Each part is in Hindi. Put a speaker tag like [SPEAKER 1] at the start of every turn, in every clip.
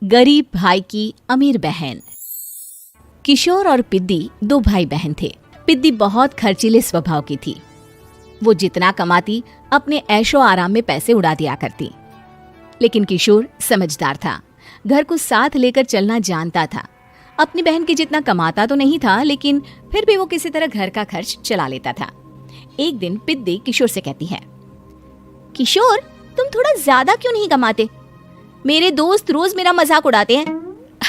[SPEAKER 1] गरीब भाई की अमीर बहन। किशोर और पिद्दी 2 भाई बहन थे। पिद्दी बहुत खर्चीले स्वभाव की थी। वो जितना कमाती अपने ऐशो आराम में पैसे उड़ा दिया करती। लेकिन किशोर समझदार था, घर को साथ लेकर चलना जानता था। अपनी बहन के जितना कमाता तो नहीं था, लेकिन फिर भी वो किसी तरह घर का खर्च चला लेता था। एक दिन पिद्दी किशोर से कहती है, किशोर तुम थोड़ा ज्यादा क्यों नहीं कमाते? मेरे दोस्त रोज मेरा मजाक उड़ाते हैं।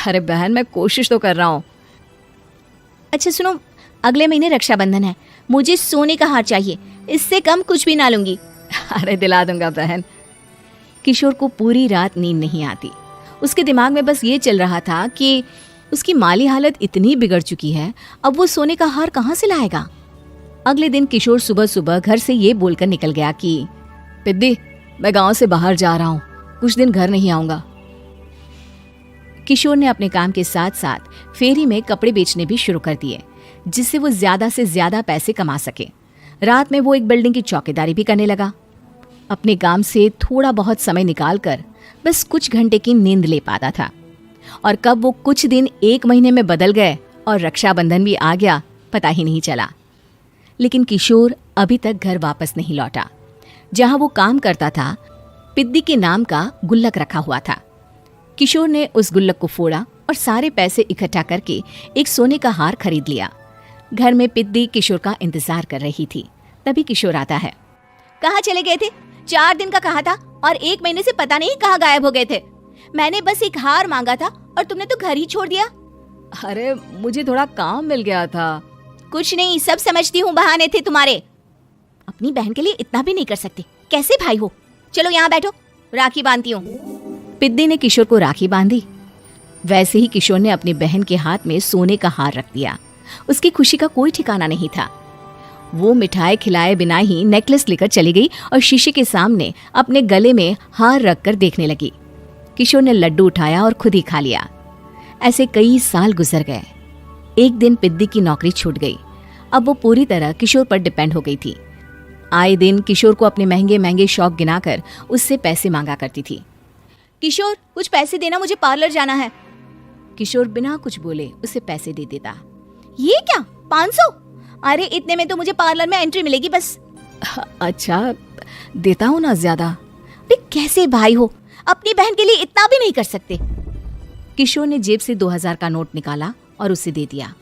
[SPEAKER 2] अरे बहन, मैं कोशिश तो कर रहा हूँ।
[SPEAKER 1] अच्छा सुनो, अगले महीने रक्षाबंधन है, मुझे सोने का हार चाहिए, इससे कम कुछ भी ना लूंगी।
[SPEAKER 2] अरे दिला दूंगा बहन।
[SPEAKER 1] किशोर को पूरी रात नींद नहीं आती। उसके दिमाग में बस ये चल रहा था कि उसकी माली हालत इतनी बिगड़ चुकी है, अब वो सोने का हार कहाँ से लाएगा। अगले दिन किशोर सुबह सुबह घर से ये बोलकर निकल गया कि
[SPEAKER 2] पिद्दी, मैं गांव से बाहर जा रहा हूँ, कुछ दिन घर नहीं आऊंगा।
[SPEAKER 1] किशोर ने अपने काम के साथ साथ फेरी में कपड़े बेचने भी शुरू कर दिए, जिससे वो ज्यादा से ज्यादा पैसे कमा सके। रात में वो एक बिल्डिंग की चौकीदारी भी करने लगा। अपने काम से थोड़ा बहुत समय निकालकर बस कुछ घंटे की नींद ले पाता था। और कब वो कुछ दिन 1 महीने में बदल गए और रक्षाबंधन भी आ गया, पता ही नहीं चला। लेकिन किशोर अभी तक घर वापस नहीं लौटा। जहां वो काम करता था, पिद्दी के नाम का गुल्लक रखा हुआ था। किशोर ने उस गुल्लक को फोड़ा और सारे पैसे इकट्ठा करके एक सोने का हार खरीद लिया। घर में पिद्दी किशोर का इंतजार कर रही थी। तभी किशोर आता है। कहाँ चले गए थे? 4 दिन का कहा था और 1 महीने से पता नहीं कहाँ गायब हो गए थे। मैंने बस एक हार मांगा था और तुमने तो घर ही छोड़ दिया।
[SPEAKER 2] अरे मुझे थोड़ा काम मिल गया था।
[SPEAKER 1] कुछ नहीं, सब समझती हूँ, बहाने थे तुम्हारे। अपनी बहन के लिए इतना भी नहीं कर सकते, कैसे भाई हो? चलो यहाँ बैठो, राखी बांधती हूँ। पिद्दी ने किशोर को राखी बांधी। वैसे ही किशोर ने अपनी बहन के हाथ में सोने का हार रख दिया। उसकी खुशी का कोई ठिकाना नहीं था। वो मिठाई खिलाए बिना ही नेकलेस लेकर चली गई और शीशे के सामने अपने गले में हार रखकर देखने लगी। किशोर ने लड्डू उठाया और खुद ही खा लिया। ऐसे कई साल गुजर गए। एक दिन पिद्दी की नौकरी छूट गई। अब वो पूरी तरह किशोर पर डिपेंड हो गई थी। आए दिन किशोर को अपने महंगे महंगे शौक गिनाकर उससे पैसे मांगा करती थी। किशोर कुछ पैसे देना, मुझे पार्लर जाना है। किशोर बिना कुछ बोले उसे पैसे दे देता। ये क्या, 500? अरे इतने में तो मुझे पार्लर में एंट्री मिलेगी बस।
[SPEAKER 2] अच्छा देता हूँ ना ज्यादा।
[SPEAKER 1] अरे कैसे भाई हो, अपनी बहन के लिए इतना भी नहीं कर सकते। किशोर ने जेब से 2000 का नोट निकाला और उसे दे दिया।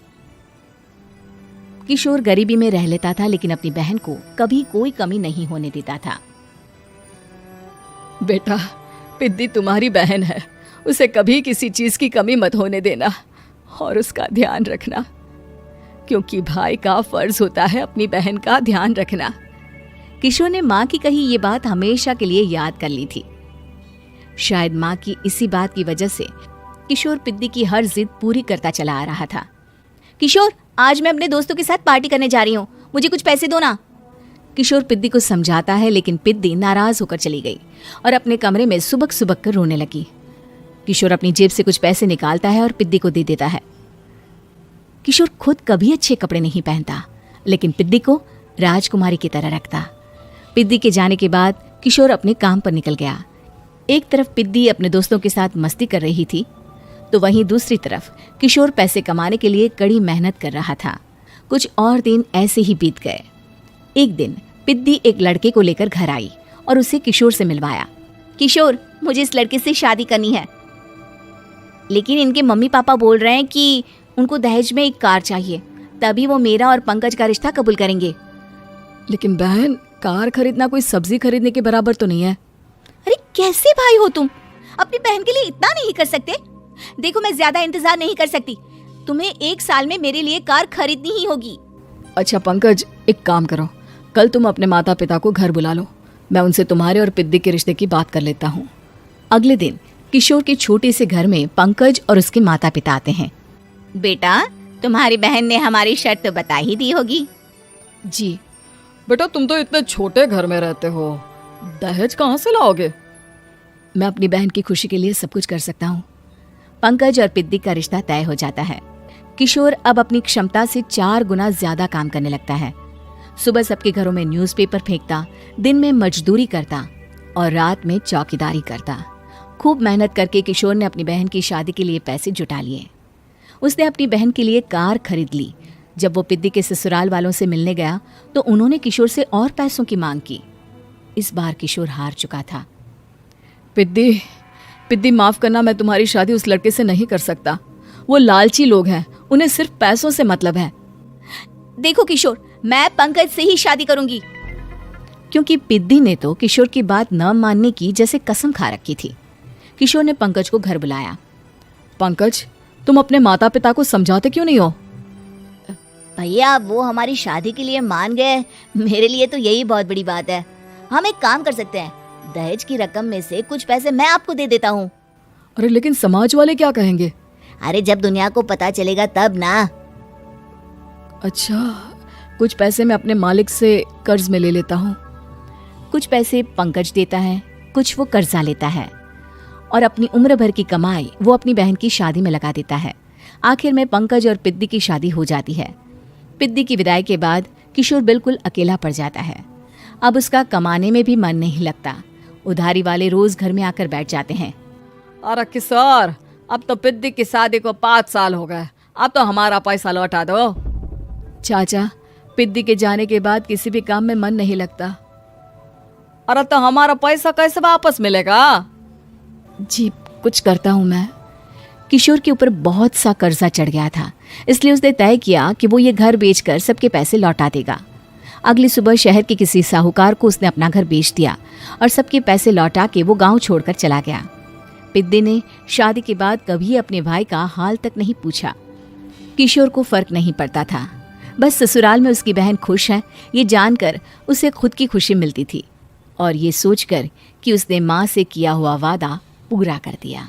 [SPEAKER 1] किशोर गरीबी में रह लेता था, लेकिन अपनी बहन को कभी कोई कमी नहीं होने देता था।
[SPEAKER 2] बेटा, पिद्दी तुम्हारी बहन है, उसे कभी किसी चीज की कमी मत होने देना और उसका ध्यान रखना, क्योंकि भाई का फर्ज होता है अपनी बहन का ध्यान रखना।
[SPEAKER 1] किशोर ने माँ की कही ये बात हमेशा के लिए याद कर ली थी। शायद माँ की इसी बात की वजह से किशोर पिद्दी की हर जिद पूरी करता चला आ रहा था। किशोर, आज मैं अपने दोस्तों के साथ पार्टी करने जा रही हूँ, मुझे कुछ पैसे दो ना। किशोर पिद्दी को समझाता है, लेकिन पिद्दी नाराज होकर चली गई और अपने कमरे में सुबक सुबक कर रोने लगी। किशोर अपनी जेब से कुछ पैसे निकालता है और पिद्दी को दे देता है। किशोर खुद कभी अच्छे कपड़े नहीं पहनता, लेकिन पिद्दी को राजकुमारी की तरह रखता। पिद्दी के जाने के बाद किशोर अपने काम पर निकल गया। एक तरफ पिद्दी अपने दोस्तों के साथ मस्ती कर रही थी, तो वहीं दूसरी तरफ किशोर पैसे कमाने के लिए कड़ी मेहनत कर रहा था। कुछ और दिन ऐसे ही बीत गए। एक दिन पिद्दी एक लड़के को लेकर घर आई और उसे किशोर से मिलवाया। किशोर, मुझे इस लड़के से शादी करनी है, लेकिन इनके मम्मी पापा बोल रहे हैं कि उनको दहेज में एक कार चाहिए, तभी वो मेरा और पंकज का रिश्ता कबूल करेंगे।
[SPEAKER 2] लेकिन बहन, कार खरीदना कोई सब्जी खरीदने के बराबर तो नहीं है।
[SPEAKER 1] अरे कैसे भाई हो तुम, अपनी बहन के लिए इतना नहीं कर सकते? देखो, मैं ज्यादा इंतजार नहीं कर सकती, तुम्हें 1 साल में मेरे लिए कार खरीदनी ही होगी।
[SPEAKER 2] अच्छा पंकज, एक काम करो, कल तुम अपने माता पिता को घर बुला लो, मैं उनसे तुम्हारे और पिद्दी के रिश्ते की बात कर लेता हूँ।
[SPEAKER 1] अगले दिन किशोर के छोटे से घर में पंकज और उसके माता पिता आते हैं। बेटा, तुम्हारी बहन ने हमारी शर्त तो बता ही दी होगी।
[SPEAKER 2] जी बेटा, तुम तो इतने छोटे घर में रहते हो, दहेज कहाँ से लाओगे?
[SPEAKER 1] मैं अपनी बहन की खुशी के लिए सब कुछ कर सकता हूँ। पंकज और पिद्दी का रिश्ता तय हो जाता है। किशोर अब अपनी क्षमता से 4 गुना ज्यादा काम करने लगता है। सुबह सबके घरों में न्यूज़पेपर फेंकता, दिन में मजदूरी करता और रात में चौकीदारी करता। खूब मेहनत करके किशोर ने अपनी बहन की शादी के लिए पैसे जुटा लिए। उसने अपनी बहन के लिए कार खरीद ली। जब वो पिद्दी के ससुराल वालों से मिलने गया तो उन्होंने किशोर से और पैसों की मांग की। इस बार किशोर हार चुका था।
[SPEAKER 2] पिद्दी माफ करना, मैं तुम्हारी शादी उस लड़के से नहीं कर सकता। वो लालची लोग हैं, उन्हें सिर्फ पैसों से मतलब है।
[SPEAKER 1] देखो किशोर, मैं पंकज से ही शादी करूंगी। क्योंकि पिद्दी ने तो किशोर की बात न मानने की जैसे कसम खा रखी थी। किशोर ने पंकज को घर बुलाया।
[SPEAKER 2] पंकज, तुम अपने माता पिता को समझाते क्यों नहीं हो?
[SPEAKER 3] भैया, वो हमारी शादी के लिए मान गए, मेरे लिए तो यही बहुत बड़ी बात है। हम एक काम कर सकते हैं, दहेज की रकम में से कुछ पैसे मैं आपको दे देता हूँ।
[SPEAKER 2] अरे लेकिन समाज वाले क्या कहेंगे?
[SPEAKER 3] अरे जब दुनिया को पता चलेगा तब ना।
[SPEAKER 2] अच्छा, कुछ पैसे मैं अपने मालिक से कर्ज में ले लेता हूँ।
[SPEAKER 1] कुछ पैसे पंकज देता है, कुछ वो कर्जा लेता है और अपनी उम्र भर की कमाई वो अपनी बहन की शादी में लगा देता है। आखिर में पंकज और पिद्दी की शादी हो जाती है। पिद्दी की विदाई के बाद किशोर बिल्कुल अकेला पड़ जाता है। अब उसका कमाने में भी मन नहीं लगता। उधारी वाले रोज घर में आकर बैठ जाते हैं।
[SPEAKER 2] अरे किशोर, अब तो पिद्दी की शादी को 5 साल हो गए, अब तो हमारा पैसा लौटा दो। चाचा, पिद्दी के जाने के बाद किसी भी काम में मन नहीं लगता। अरे तो हमारा पैसा कैसे वापस मिलेगा?
[SPEAKER 1] जी, कुछ करता हूँ मैं। किशोर के ऊपर बहुत सा कर्जा चढ़ गया था, इसलिए उसने तय किया कि वो ये घर बेचकर सबके पैसे लौटा देगा। अगली सुबह शहर के किसी साहूकार को उसने अपना घर बेच दिया और सबके पैसे लौटा के वो गांव छोड़कर चला गया। पिद्दी ने शादी के बाद कभी अपने भाई का हाल तक नहीं पूछा। किशोर को फर्क नहीं पड़ता था, बस ससुराल में उसकी बहन खुश है ये जानकर उसे खुद की खुशी मिलती थी और ये सोचकर कि उसने माँ से किया हुआ वादा पूरा कर दिया।